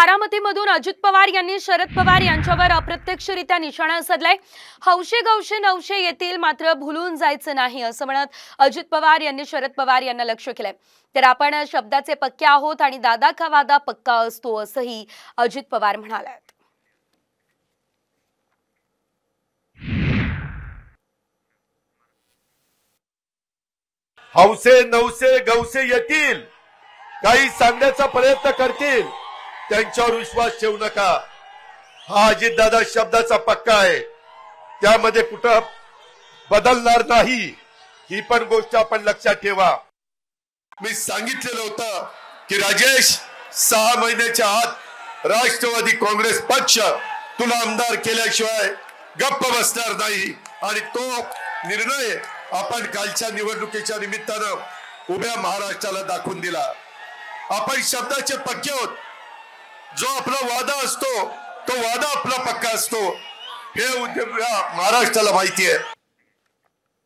बारामतीमधून अजित पवार यांनी शरद पवार यांच्यावर अप्रत्यक्षरित्या निशाणा साधलाय। हौशे गौशे नवशे येतील मात्र भुलून जायचं नाही असं म्हणत अजित पवार यांनी शरद पवार यांना लक्ष्य केलंय। तर आपण शब्दाचे पक्के आहोत आणि दादा का वादा पक्का असतो असंही अजित पवार म्हणाले। हौसे नवसे गौसे येतील, काही सांगण्याचा प्रयत्न करतील, त्यांच्यावर विश्वास ठेवू नका। हा अजितदादा शब्दाचा पक्का आहे, त्यामध्ये कुठं बदलणार नाही, ही पण गोष्ट आपण लक्षात ठेवा। मी सांगितलेलं होतं की राजेश 6 महिन्याच्या आत राष्ट्रवादी काँग्रेस पक्ष तुला आमदार केल्याशिवाय गप्प बसणार नाही, आणि तो निर्णय आपण कालच्या निवडणुकीच्या निमित्तानं उभ्या महाराष्ट्राला दाखवून दिला। आपण शब्दाचे पक्के आहोत, जो आपला वादा असतो तो वादा आपला पक्का असतो, हे महाराष्ट्राला माहिती आहे।